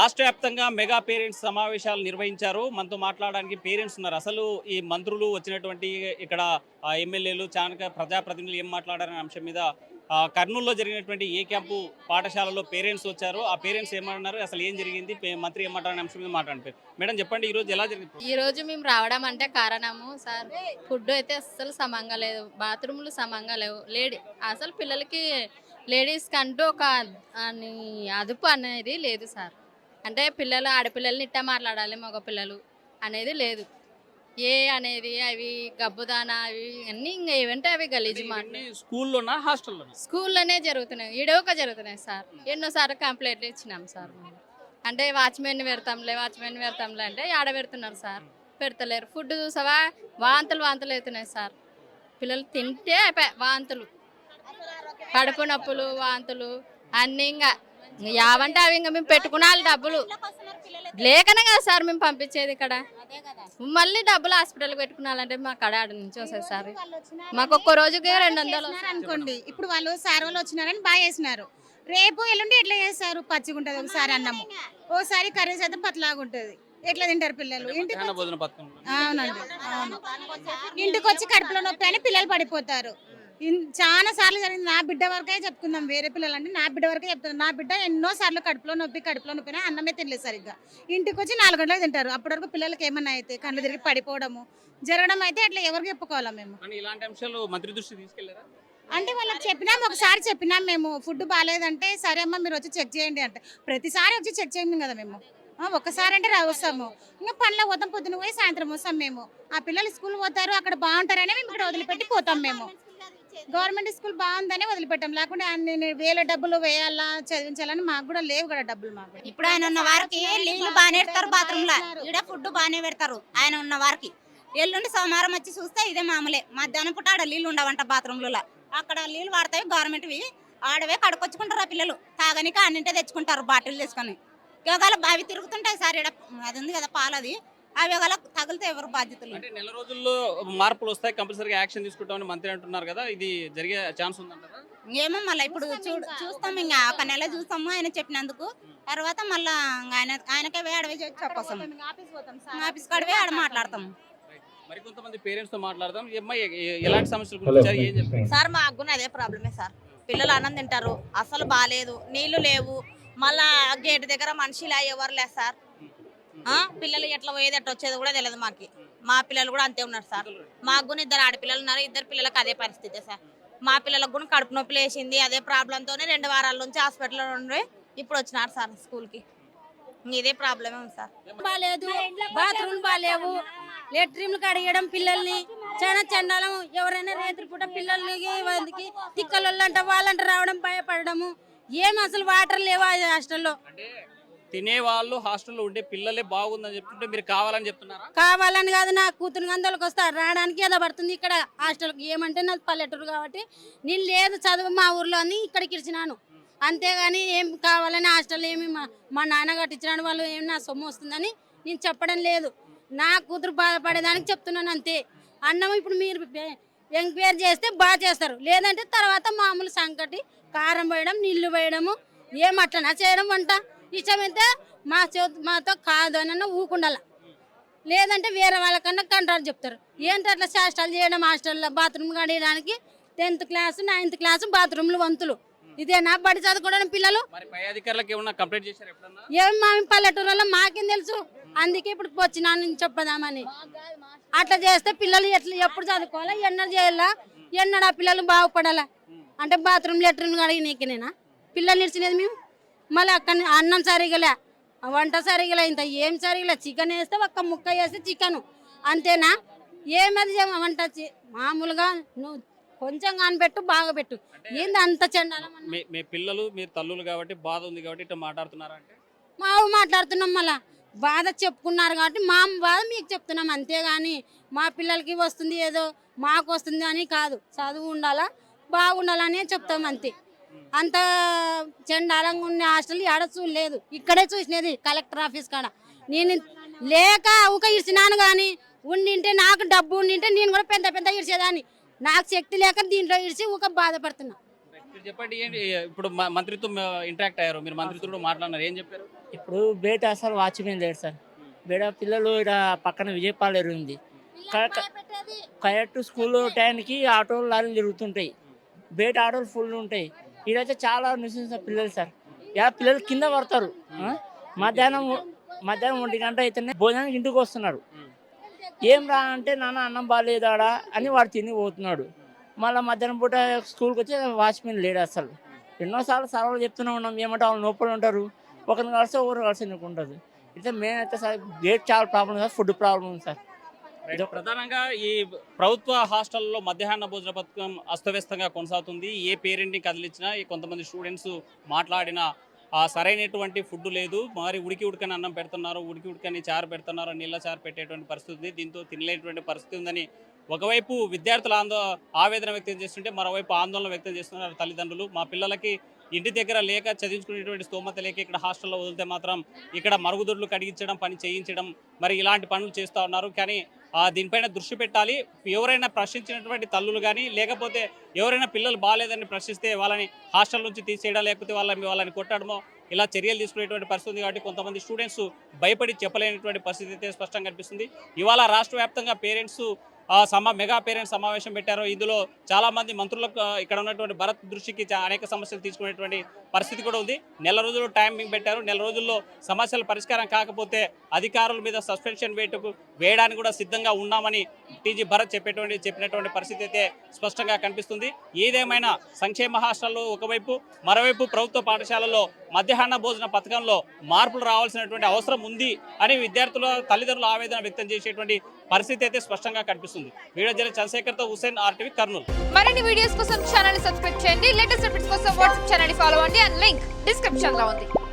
రాష్ట్ర వ్యాప్తంగా mega parents సమావేశాలు నిర్వహించారు. మనతో మాట్లాడడానికి పేరెంట్స్ ఉన్నారు. అసలు ఈ మంత్రులు వచ్చినటువంటి ఇక్కడ ఎమ్మెల్యేలు చానక ప్రజాప్రతినిధులు ఏం మాట్లాడారనే అంశం మీద కర్నూలులో జరిగినటువంటి ఏ క్యాంపు పాఠశాలలో పేరెంట్స్ వచ్చారు. ఆ పేరెంట్స్ ఏమన్నారు, అసలు ఏం జరిగింది, మంత్రి ఏమంటారనే అంశం మీద మాట్లాడారు. మేడం చెప్పండి, ఈరోజు ఎలా జరిగింది? ఈ రోజు మేము రావడం అంటే కారణము సార్, ఫుడ్ అయితే అస్సలు సమంగా లేదు, బాత్రూమ్లు సమంగా లేవు. అసలు పిల్లలకి లేడీస్కి అంటూ ఒక అదుపు అనేది లేదు సార్. అంటే పిల్లలు ఆడపిల్లల్ని ఇట్టా మాట్లాడాలి, మగ పిల్లలు అనేది లేదు. అనేది అవి గబ్బుదానా అవి అన్నీ ఇంకా ఏమంటే అవి గలీజు మాట. స్కూల్లోనా హాస్టల్లోనా? స్కూల్లోనే జరుగుతున్నాయి, ఈడోక జరుగుతున్నాయి సార్. ఎన్నోసార్లు కంప్లైంట్లు ఇచ్చినాం సార్. అంటే వాచ్మెన్ పెడతాంలే అంటే ఆడ పెడుతున్నారు సార్, పెడతలేరు. ఫుడ్ చూసావా, వాంతులు అవుతున్నాయి సార్. పిల్లలు తింటే అయిపోయి వాంతులు, కడుపు నొప్పులు, వాంతులు అన్నీ ఇంకా యావంటే అవి ఇంకా మేము పెట్టుకున్నాలి డబ్బులు లేకనే కదా సార్ మేము పంపించేది. ఇక్కడ మళ్ళీ డబ్బులు హాస్పిటల్కి పెట్టుకున్నాలంటే మా కడ ఆడ నుంచి వస్తుంది సార్. మాకు ఒక్క రోజుకి 200 అనుకోండి. ఇప్పుడు వాళ్ళు సార్ వాళ్ళు వచ్చినారని బాగా చేసినారు, రేపు ఎల్లుండి ఎట్లా చేస్తారు? పచ్చిగా ఉంటుంది ఒకసారి అన్నము, ఓసారి కర్రీ శాతం పతలాగా ఉంటుంది. ఎట్లా తింటారు పిల్లలు? ఇంటికి అవునండి, అవును. ఇంటికి వచ్చి కడుపులో నొప్పి అని పిల్లలు పడిపోతారు. చాలా సార్లు జరిగింది. నా బిడ్డ వరకే చెప్పుకుందాం, వేరే పిల్లలు అంటే నా బిడ్డ వరకే చెప్తున్నాను. నా బిడ్డ ఎన్నో సార్లు కడుపులో నొప్పి అని అన్నమే తినలేదు సరిగ్గా. ఇంటికి వచ్చి 4 గంటలకు తింటారు. అప్పటి వరకు పిల్లలకి ఏమన్నా అయితే కళ్ళు తిరిగి పడిపోవడము జరగడం అయితే అట్లా ఎవరికి చెప్పుకోవాలా మేము? ఇలాంటి అంశాలు మంత్రి దృష్టి తీసుకెళ్లారా? అంటే వాళ్ళకి చెప్పినాం, ఒకసారి చెప్పినాం మేము, ఫుడ్ బాగాలేదంటే సరే అమ్మ మీరు వచ్చి చెక్ చేయండి అంటే. ప్రతిసారి వచ్చి చెక్ చేయండి కదా మేము, ఒక్కసారి అంటే వస్తాము. ఇంకా పనిలో పోతాం, పొద్దున పోయి సాయంత్రం వస్తాం మేము. ఆ పిల్లలు స్కూల్ పోతారు, అక్కడ బాగుంటారని మేము ఇక్కడ వదిలిపెట్టి పోతాం. మేము గవర్నమెంట్ స్కూల్ బాగుందని వదిలిపెట్టాం, లేకుంటే అన్ని వేల డబ్బులు వేయాలా చదివించాలని మాకు కూడా లేవు కదా డబ్బులు. మాకు ఇప్పుడు ఆయన ఉన్న వారికి నీళ్లు బాగానే పెడతారు, బాత్రూమ్ లో ఈడ ఫుడ్ బాగానే పెడతారు. ఆయన ఉన్న వారికి ఎల్లుండి సోమవారం వచ్చి చూస్తే ఇదే మామూలే. మధ్యాహ్నం పూట ఆడ నీళ్ళు ఉండవంట బాత్రూమ్లలో, అక్కడ నీళ్ళు వాడతాయి గవర్నమెంట్వి. ఆడవే కడుకొచ్చుకుంటారు ఆ పిల్లలు, తాగనికి అన్నింటే తెచ్చుకుంటారు బాటిల్ తీసుకొని. యోగాల అవి తిరుగుతుంటాయి సార్, ఇక్కడ అది ఉంది కదా పాలది, అవి యోగాల తగిలితే ఎవరు బాధ్యతలు? అంటే నెల రోజుల్లో మార్పులు వస్తాయి, కంపల్సరీగా యాక్షన్ తీసుకుంటామని మంత్రి అంటున్నారు కదా, ఇది జరిగే ఛాన్స్ ఉందంటారా? ఏమో మళ్ళీ ఇప్పుడు చూస్తాం, ఇంకా ఒక నెల చూస్తాము ఆయన చెప్పినందుకు. తర్వాత మళ్ళా ఆయనకే అడవి చెప్పొస్తాం, ఆఫీస్ కాడవే ఆడ మాట్లాడతాము. మరి కొంతమంది పేరెంట్స్ తో మాట్లాడదాం. ఎలాంటి సమస్యలు గురించి ఏం చెప్పారు సార్? మా అగ్గున అదే ప్రాబ్లమే సార్, పిల్లలు అన్నం తింటారు, అసలు బాగాలేదు, నీళ్లు లేవు, మళ్ళా గేట్ దగ్గర మనిషిలా ఎవరు లేదు సార్. పిల్లలు ఎట్లా పోయేది ఎట్లా వచ్చేది కూడా తెలియదు మాకు. మా పిల్లలు కూడా అంతే ఉన్నారు సార్. మాకు కూడా 2 ఆడపిల్లలు ఉన్నారు, 2 పిల్లలకు అదే పరిస్థితి సార్. మా పిల్లలకు కూడా కడుపు నొప్పి లేచింది, అదే ప్రాబ్లంతోనే 2 వారాల నుంచి హాస్పిటల్లో ఉండి ఇప్పుడు వచ్చినారు సార్ స్కూల్కి. ఇదే ప్రాబ్లమే ఉంది సార్. బాగాలేదు, బాత్రూమ్ బాగాలేవు, లెట్రిన్లు కడిగడం పిల్లల్ని చాలా చండాలం. ఎవరైనా రాత్రిపూట పిల్లలకి తిక్కలు అంట వాళ్ళంట రావడం భయపడము. ఏం అసలు వాటర్ లేవు ఆ హాస్టల్లో. తినే వాళ్ళు హాస్టల్లో ఉండే పిల్లలే బాగుందని చెప్తుంటే మీరు కావాలని చెప్తున్నారా? కావాలని కాదు, నా కూతురు గందలకు వస్తారు, రావడానికి ఏదో పడుతుంది ఇక్కడ హాస్టల్కి. ఏమంటే నాది పల్లెటూరు కాబట్టి నేను లేదు చదువు మా ఊర్లో అని ఇక్కడికి ఇచ్చినాను, అంతేగాని ఏం కావాలని హాస్టల్ ఏమి మా నాన్న కట్టించినాడు, వాళ్ళు ఏమి నా సొమ్ము వస్తుందని నేను చెప్పడం లేదు. నా కూతురు బాధపడేదానికి చెప్తున్నాను అంతే. అన్నం ఇప్పుడు మీరు ఎంక్వైరీ చేస్తే బాగా చేస్తారు, లేదంటే తర్వాత మామూలు సంకటి కారం వేయడం, నీళ్లు వేయడము, ఏమట్లనా చేయడం వంట. ఇష్టమైతే మాతో కాదు అని ఊకుండాల, లేదంటే వేరే వాళ్ళకన్నా కంట్రోల్ చెప్తారు. ఏంటి అట్లా చేష్టాలు చేయడం హాస్టల్లో? Bathroom కడిగడానికి 10th class 9th class బాత్రూమ్లు వంతులు, ఇదేనా బడి చదువుకోవడం పిల్లలు? ఏం మా పల్లెటూరులో మాకేం తెలుసు, అందుకే ఇప్పుడు వచ్చినా చెప్పదామని. అట్లా చేస్తే పిల్లలు ఎప్పుడు చదువుకోవాలా, ఎన్నడు చేయాలా, ఎన్నడు ఆ పిల్లలు బాగుపడాలా? అంటే బాత్రూమ్ లెట్రిన్ కడిగినీకినేనా పిల్లలు నిలిచినది మేము? మళ్ళీ అక్కడ అన్నం సరిగలే, వంట సరిగలే, ఇంత ఏం సరిగలే. చికెన్ వేస్తే ఒక్క ముక్క వేస్తే చికెను అంతేనా? ఏమది వంట మామూలుగా నువ్వు కొంచెం కానిపెట్టు, బాగా పెట్టు. ఏంది అంత చండాలం? మీ పిల్లలు మీరు తల్లులు కాబట్టి బాధ ఉంది కాబట్టి ఇట్లా మాట్లాడుతున్నారంటే మాట్లాడుతున్నాం. మళ్ళా బాధ చెప్పుకున్నారు కాబట్టి మా బాధ మీకు చెప్తున్నాం, అంతేగాని మా పిల్లలకి వస్తుంది ఏదో మాకు వస్తుంది అని కాదు. చదువు ఉండాలా, బాగుండాలనే చెప్తాం అంతే. అంత చండాలంగా ఉన్న హాస్టల్ ఆడ చూడలేదు, ఇక్కడే చూసినది కలెక్టర్ ఆఫీస్ కాడ. నేను లేక ఒక ఇచ్చినాను కానీ ఉండింటే, నాకు డబ్బు ఉండింటే నేను కూడా పెద్ద ఇడిచేదాన్ని. నాకు శక్తి లేక దీంట్లో ఇడిచి ఒక బాధపడుతున్నా. చెప్పండి, ఏంటి ఇప్పుడు మంత్రితో ఇంటరాక్ట్ అయ్యారు మీరు, మంత్రితో మాట్లాడినారు, ఏం చెప్పారు? ఇప్పుడు బయట అసలు వాచ్మెన్ లేడు సార్. బయట పిల్లలు ఇక్కడ పక్కన విజయపాలేరు ఉంది. కరెక్ట్ స్కూల్ టైంకి ఆటోలు లారీలు తిరుగుతుంటాయి. బయట ఆటోలు ఫుల్ ఉంటాయి. ఇదైతే చాలా నివసించిన పిల్లలు సార్. పిల్లలు కింద పడతారు. మధ్యాహ్నం 1 గంట అయితేనే భోజనానికి ఇంటికి వస్తున్నాడు. ఏం రా అంటే నాన్న అన్నం బాగాలేదాడా అని వాడు తిని పోతున్నాడు. మళ్ళీ మధ్యాహ్నం పూట స్కూల్కి వచ్చి వాచ్మెన్ లేడు అసలు. ఎన్నోసార్లు సర్వలు చెప్తూనే ఉన్నాం. ఏమంటే వాళ్ళు నొప్పులు ఉంటారు, ఒకరిని కలిసి ఒకరు కలిసి ఉంటుంది. అయితే మెయిన్ అయితే సార్ గేట్ చాలా ప్రాబ్లం సార్, ఫుడ్ ప్రాబ్లం ఉంది సార్. ప్రధానంగా ఈ ప్రభుత్వ హాస్టల్లో మధ్యాహ్న భోజన పథకం అస్తవ్యస్తంగా కొనసాగుతుంది. ఏ పేరెంట్ని కదిలించినా కొంతమంది స్టూడెంట్స్ మాట్లాడిన సరైనటువంటి ఫుడ్ లేదు. మరి ఉడికని అన్నం పెడుతున్నారు, ఉడికని చారు పెడుతున్నారు, నీళ్ళ చారు పెట్టేటువంటి పరిస్థితి ఉంది. దీంతో తినలేటువంటి పరిస్థితి ఉందని ఒకవైపు విద్యార్థులు ఆవేదన వ్యక్తం చేస్తుంటే మరోవైపు ఆందోళన వ్యక్తం చేస్తున్నారు తల్లిదండ్రులు. మా పిల్లలకి ఇంటి దగ్గర లేక చదివించుకునేటువంటి స్తోమత లేక ఇక్కడ హాస్టల్లో వదిలితే మాత్రం ఇక్కడ మరుగుదొడ్లు కడిగించడం, పని చేయించడం, మరి ఇలాంటి పనులు చేస్తూ ఉన్నారు. కానీ దీనిపైన దృష్టి పెట్టాలి. ఎవరైనా ప్రశ్నించినటువంటి తల్లులు కానీ లేకపోతే ఎవరైనా పిల్లలు బాగాలేదని ప్రశ్నిస్తే వాళ్ళని హాస్టల్ నుంచి తీసేయడం, లేకపోతే వాళ్ళని కొట్టడమో ఇలా చర్యలు తీసుకునేటువంటి పరిస్థితి ఉంది. కాబట్టి కొంతమంది స్టూడెంట్స్ భయపడి చెప్పలేనటువంటి పరిస్థితి అయితే స్పష్టంగా కనిపిస్తుంది. ఇవాళ రాష్ట్ర వ్యాప్తంగా పేరెంట్స్ మెగా పేరెంట్స్ సమావేశం పెట్టారు. ఇందులో చాలామంది మంత్రులకు ఇక్కడ ఉన్నటువంటి భరత్ దృష్టికి అనేక సమస్యలు తీసుకునేటువంటి పరిస్థితి కూడా ఉంది. నెల రోజులు టైమింగ్ పెట్టారు. నెల రోజుల్లో సమస్యల పరిష్కారం కాకపోతే అధికారుల మీద సస్పెన్షన్ వేయడానికి కూడా సిద్ధంగా ఉన్నామని టీజీ భరత్ చెప్పినటువంటి పరిస్థితి అయితే స్పష్టంగా కనిపిస్తుంది. ఏదేమైనా సంక్షేమ హాస్టల్లో ఒకవైపు, మరోవైపు ప్రభుత్వ పాఠశాలలో మధ్యాహ్న భోజన పథకంలో మార్పులు రావాల్సినటువంటి అవసరం ఉంది అని విద్యార్థుల తల్లిదండ్రులు ఆవేదన వ్యక్తం చేసేటువంటి పరిస్థితి అయితే స్పష్టంగా కనిపిస్తుంది. వీడియో జర్నలిస్ట్ చంద్రశేఖర్తో హుసేన్, RTV, కర్నూలు. మరిన్ని వీడియోస్ కోసం ఛానల్ సబ్స్క్రైబ్ చేయండి. లేటెస్ట్ అప్డేట్స్ కోసం వాట్సాప్ ఛానల్ ఫాలో అవ్వండి. అండ్ లింక్ డిస్క్రిప్షన్ లో ఉంది.